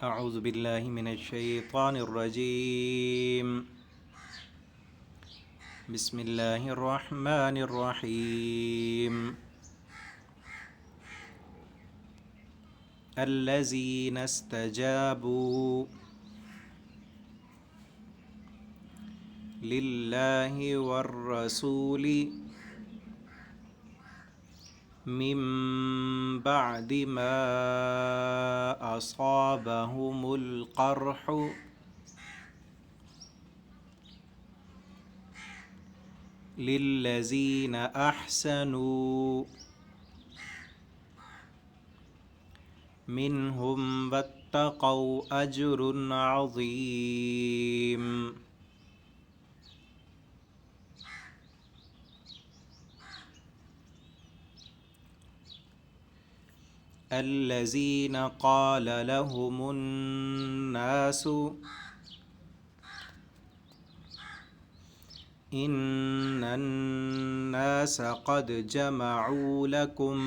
अऊज़ु बिल्लाहि मिनश्शैतानिर्रजीम। बिस्मिल्लाहिर्रहमानिर्रहीम। अल्लज़ीना इस्तजाबू लिल्लाहि वर्रसूलि मिन बअदि मा असाबहुमुल क़र्हु लिल्लज़ीना अहसनू मिनहुम वत्तक़ौ अज्रुन अज़ीम। अल्लज़ीना क़ाल लहुमुन्नासु इन्नन्नास क़द जमअू लकुम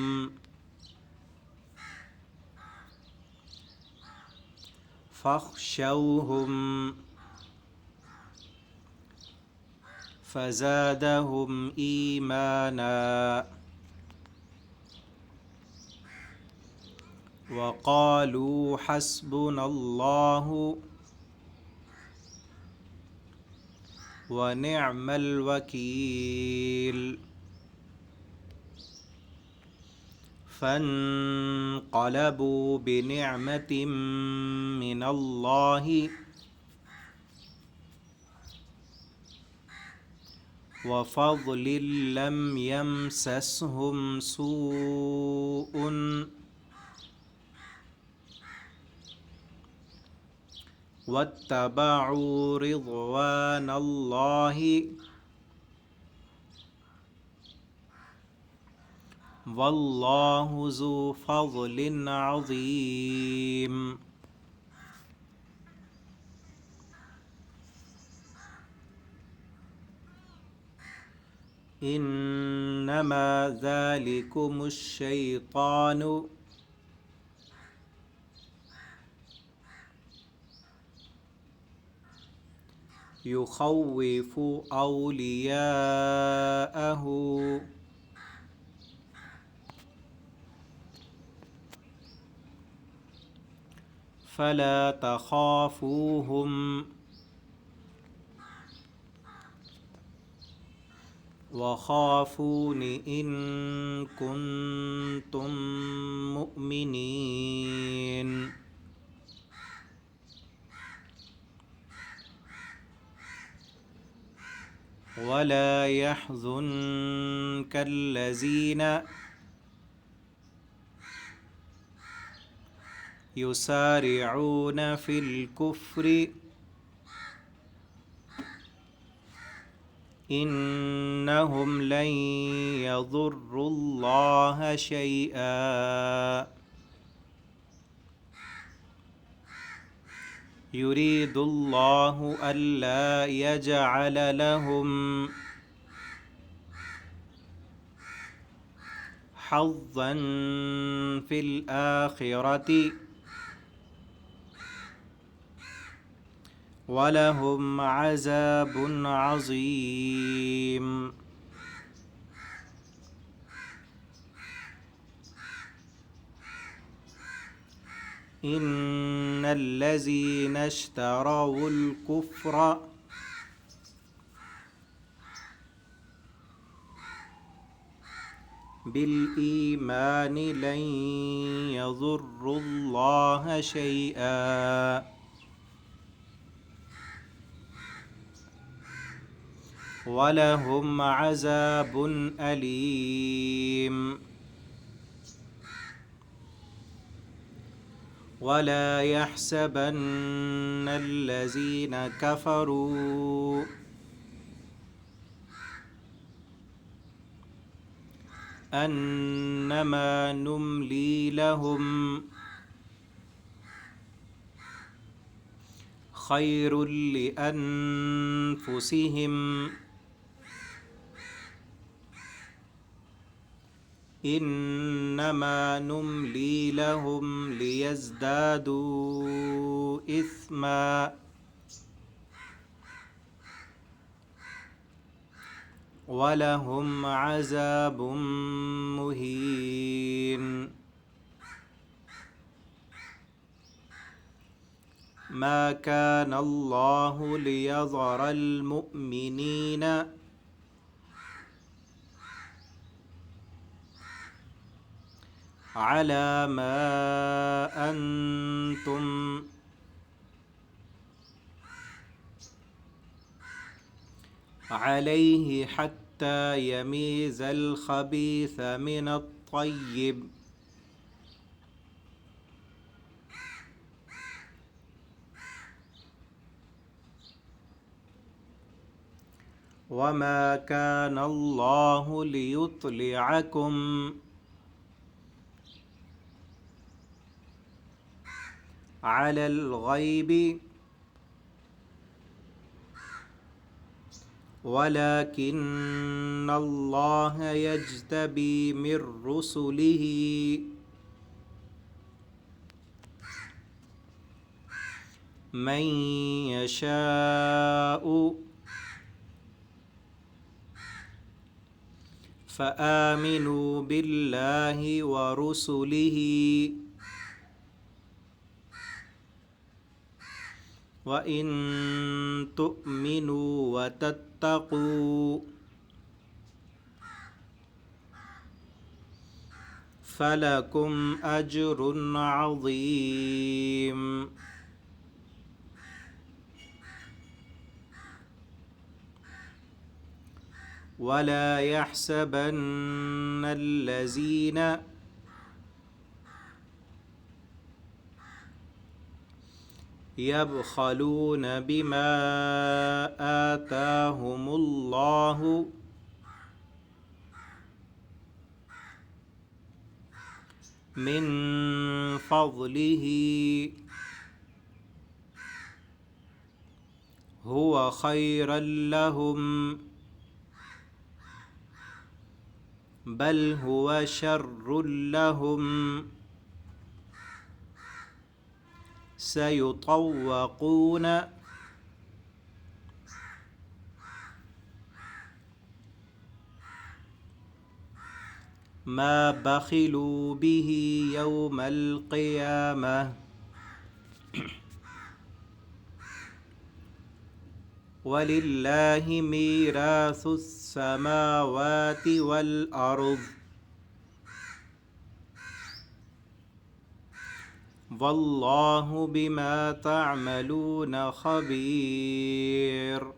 फ़ख्शौहुम फ़ज़ादहुम ईमाना वक़ालू हस्बुनल्लाहु वनिअमल वकील। फ़न्क़लबू बिनिअमतिम मिनल्लाहि वफ़ज़लिन लम यमससहुम सूअुन वत्तबअू रिज़वानल्लाहि वल्लाहु ज़ू फ़ज़लिन अज़ीम। इन्नमा ज़ालिकुमुश्शैतानु युख़व्विफ़ु औलियाअहु फ़ला तख़ाफ़ूहुम वख़ाफ़ूनि इन कुन्तुम मुअमिनीन। वला यहज़ुनकल्लज़ीना युसारिऊन फ़िल कुफ़्रि इन्नहुम लन यज़ुर्रुल्लाह शैआ युरीदुल्लाहु अल्ला यजअल लहुम हज़्ज़न फ़िल आख़िरति वलहुम अज़ाबुन अज़ीम। इन्नल्लज़ीना इश्तरौल कुफ़्र बिल ईमानि लन यज़ुर्रुल्लाह शैआ वलहुम अज़ाबुन अलीम। वला यहसबन्नल्लज़ीना कफ़रू अन्नमा नुम्ली लहुम खैरुल लिअन्फुसिहिम إنما نملي لهم ليزدادوا إثما ولهم عذاب مهين ما كان الله ليذر المؤمنين على ما أنتم عليه حتى يميز الخبيث من الطيب وما كان الله ليطلعكم على الغيب ولكن الله يجتبي من رسله من يشاء فآمنوا بالله ورسله وإن تؤمنوا وتتقوا فلكم أجر عظيم ولا يحسبن الذين يبخلون بما آتاهم الله من فضله هو خيرا لهم بل هو شر لهم سيطوقون ما بخلوا به يوم القيامة ولله ميراث السماوات والأرض والله بما تعملون خبير